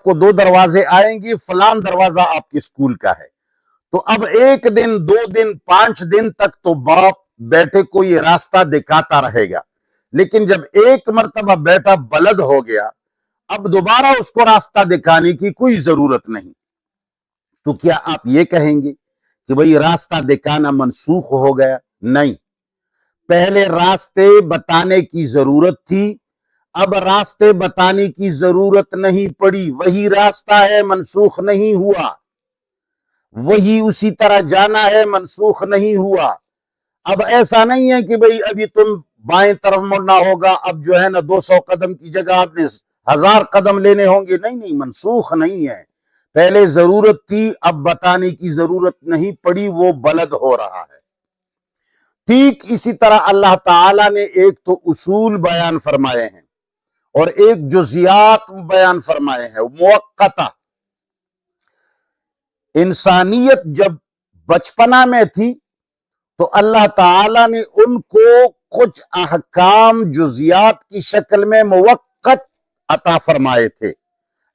آپ کو 2 دروازے آئیں گے، فلان دروازہ آپ کے اسکول کا ہے۔ تو اب 1 دن 2 دن 5 دن تک تو باپ بیٹے کو یہ راستہ دکھاتا رہے گا، لیکن جب ایک مرتبہ بیٹا بلد ہو گیا، اب دوبارہ اس کو راستہ دکھانے کی کوئی ضرورت نہیں۔ تو کیا آپ یہ کہیں گے کہ بھئی راستہ دکھانا منسوخ ہو گیا؟ نہیں، پہلے راستے بتانے کی ضرورت تھی، اب راستے بتانے کی ضرورت نہیں پڑی، وہی راستہ ہے، منسوخ نہیں ہوا، وہی اسی طرح جانا ہے، منسوخ نہیں ہوا۔ اب ایسا نہیں ہے کہ بھئی ابھی تم بائیں طرف مڑنا ہوگا، اب جو ہے نا 200 قدم کی جگہ آپ نے 1000 قدم لینے ہوں گے، نہیں، منسوخ نہیں ہے۔ پہلے ضرورت تھی، اب بتانے کی ضرورت نہیں پڑی، وہ بلد ہو رہا ہے۔ ٹھیک اسی طرح اللہ تعالیٰ نے ایک تو اصول بیان فرمائے ہیں اور ایک جزیات بیان فرمائے ہیں موقتہ۔ انسانیت جب بچپنا میں تھی تو اللہ تعالیٰ نے ان کو کچھ احکام جزیات کی شکل میں موقت عطا فرمائے تھے۔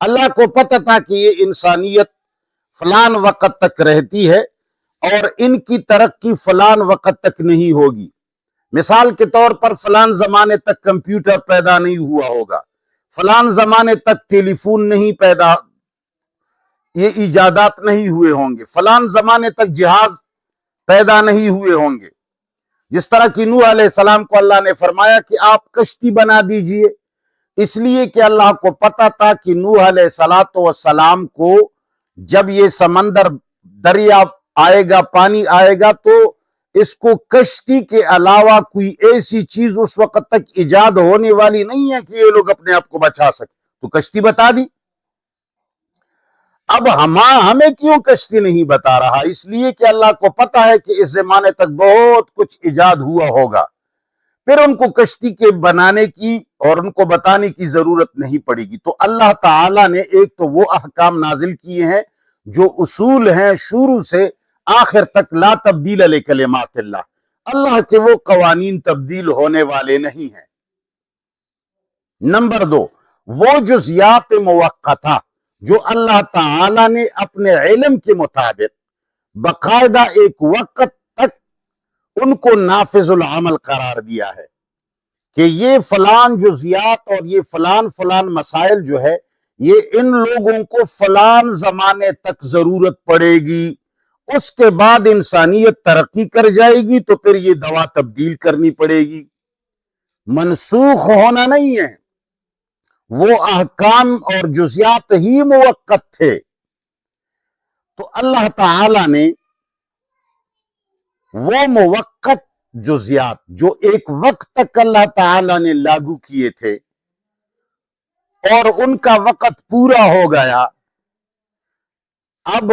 اللہ کو پتہ تھا کہ یہ انسانیت فلان وقت تک رہتی ہے اور ان کی ترقی فلان وقت تک نہیں ہوگی۔ مثال کے طور پر فلان زمانے تک کمپیوٹر پیدا نہیں ہوا ہوگا، فلان زمانے تک ٹیلی فون نہیں پیدا، یہ ایجادات نہیں ہوئے ہوں گے، فلان زمانے تک جہاز پیدا نہیں ہوئے ہوں گے۔ جس طرح کہ نوح علیہ السلام کو اللہ نے فرمایا کہ آپ کشتی بنا دیجئے، اس لیے کہ اللہ کو پتا تھا کہ نوح علیہ السلام کو جب یہ سمندر دریا آئے گا، پانی آئے گا، تو اس کو کشتی کے علاوہ کوئی ایسی چیز اس وقت تک ایجاد ہونے والی نہیں ہے کہ یہ لوگ اپنے آپ کو بچا سکیں، تو کشتی بتا دی۔ اب ہمیں کیوں کشتی نہیں بتا رہا؟ اس لیے کہ اللہ کو پتا ہے کہ اس زمانے تک بہت کچھ ایجاد ہوا ہوگا، پھر ان کو کشتی کے بنانے کی اور ان کو بتانے کی ضرورت نہیں پڑے گی۔ تو اللہ تعالیٰ نے ایک تو وہ احکام نازل کیے ہیں جو اصول ہیں شروع سے آخر تک، لا تبدیل لکلمات اللہ، اللہ کے وہ قوانین تبدیل ہونے والے نہیں ہیں۔ نمبر 2، وہ جزیات موقتہ جو اللہ تعالیٰ نے اپنے علم کے مطابق باقاعدہ ایک وقت تک ان کو نافذ العمل قرار دیا ہے کہ یہ فلان جزیات اور یہ فلان مسائل جو ہے یہ ان لوگوں کو فلان زمانے تک ضرورت پڑے گی، اس کے بعد انسانیت ترقی کر جائے گی تو پھر یہ دوا تبدیل کرنی پڑے گی۔ منسوخ ہونا نہیں ہے، وہ احکام اور جزیات ہی موقت تھے۔ تو اللہ تعالیٰ نے وہ موقت جزیات جو ایک وقت تک اللہ تعالیٰ نے لاگو کیے تھے اور ان کا وقت پورا ہو گیا، اب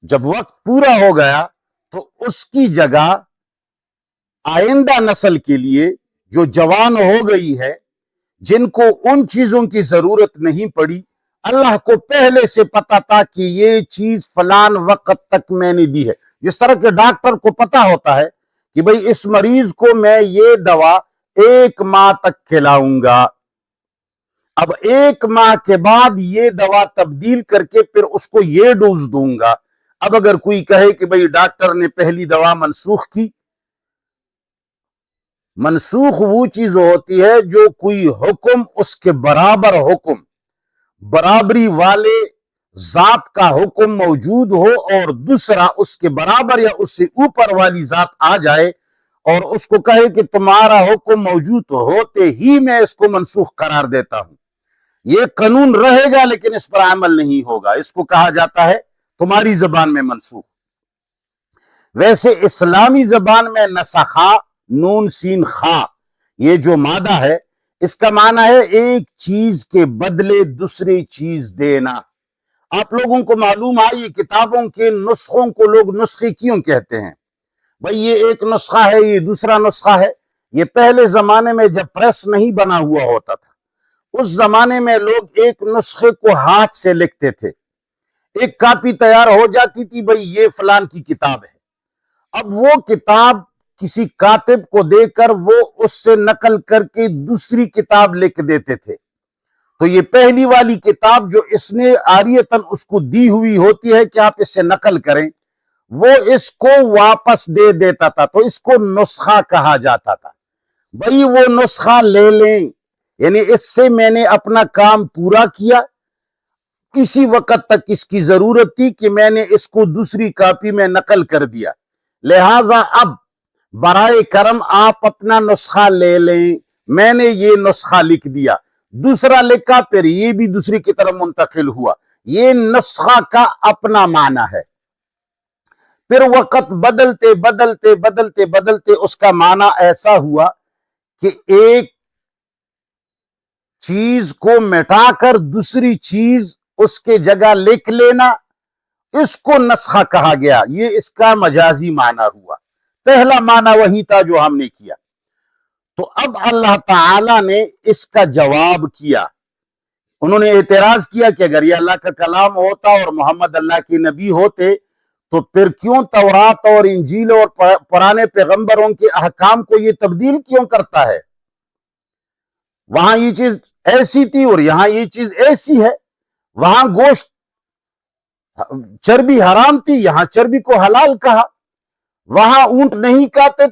جب وقت پورا ہو گیا تو اس کی جگہ آئندہ نسل کے لیے جو جوان ہو گئی ہے، جن کو ان چیزوں کی ضرورت نہیں پڑی، اللہ کو پہلے سے پتا تھا کہ یہ چیز فلان وقت تک میں نے دی ہے۔ جس طرح کہ ڈاکٹر کو پتا ہوتا ہے کہ بھئی اس مریض کو میں یہ دوا 1 ماہ تک کھلاؤں گا، اب 1 ماہ کے بعد یہ دوا تبدیل کر کے پھر اس کو یہ ڈوز دوں گا۔ اب اگر کوئی کہے کہ بھئی ڈاکٹر نے پہلی دوا منسوخ کی، منسوخ وہ چیز ہوتی ہے جو کوئی حکم اس کے برابر حکم، برابری والے ذات کا حکم موجود ہو اور دوسرا اس کے برابر یا اس سے اوپر والی ذات آ جائے اور اس کو کہے کہ تمہارا حکم موجود ہوتے ہی میں اس کو منسوخ قرار دیتا ہوں، یہ قانون رہے گا لیکن اس پر عمل نہیں ہوگا، اس کو کہا جاتا ہے تمہاری زبان میں منسوخ۔ ویسے اسلامی زبان میں نسخہ، نون سین خا، یہ جو مادہ ہے اس کا معنی ہے ایک چیز کے بدلے دوسری چیز دینا۔ آپ لوگوں کو معلوم ہے یہ کتابوں کے نسخوں کو لوگ نسخے کیوں کہتے ہیں؟ بھئی یہ ایک نسخہ ہے، یہ دوسرا نسخہ ہے۔ یہ پہلے زمانے میں جب پریس نہیں بنا ہوا ہوتا تھا، اس زمانے میں لوگ ایک نسخے کو ہاتھ سے لکھتے تھے، ایک کاپی تیار ہو جاتی تھی، بھئی یہ فلان کی کتاب ہے۔ اب وہ کتاب کسی کاتب کو دے کر وہ اس سے نقل کر کے دوسری کتاب لکھ دیتے تھے۔ تو یہ پہلی والی کتاب جو اس نے عاریتاً اس کو دی ہوئی ہوتی ہے کہ آپ اس سے نقل کریں، وہ اس کو واپس دے دیتا تھا، تو اس کو نسخہ کہا جاتا تھا۔ بھئی وہ نسخہ لے لیں، یعنی اس سے میں نے اپنا کام پورا کیا، کسی وقت تک اس کی ضرورت تھی کہ میں نے اس کو دوسری کاپی میں نقل کر دیا، لہٰذا اب برائے کرم آپ اپنا نسخہ لے لیں، میں نے یہ نسخہ لکھ دیا، دوسرا لکھا، پھر یہ بھی دوسری کی طرف منتقل ہوا۔ یہ نسخہ کا اپنا معنی ہے۔ پھر وقت بدلتے بدلتے بدلتے بدلتے اس کا معنی ایسا ہوا کہ ایک چیز کو مٹا کر دوسری چیز اس کے جگہ لکھ لینا، اس کو نسخہ کہا گیا۔ یہ اس کا مجازی معنی ہوا۔ پہلا معنی وہی تھا جو ہم نے کیا۔ تو اب اللہ تعالی نے اس کا جواب کیا۔ انہوں نے اعتراض کیا کہ اگر یہ اللہ کا کلام ہوتا اور محمد اللہ کے نبی ہوتے تو پھر کیوں تورات اور انجیل اور پرانے پیغمبروں کے احکام کو یہ تبدیل کیوں کرتا ہے؟ وہاں یہ چیز ایسی تھی اور یہاں یہ چیز ایسی ہے۔ وہاں گوشت چربی حرام تھی، یہاں چربی کو حلال کہا۔ وہاں اونٹ نہیں کھاتے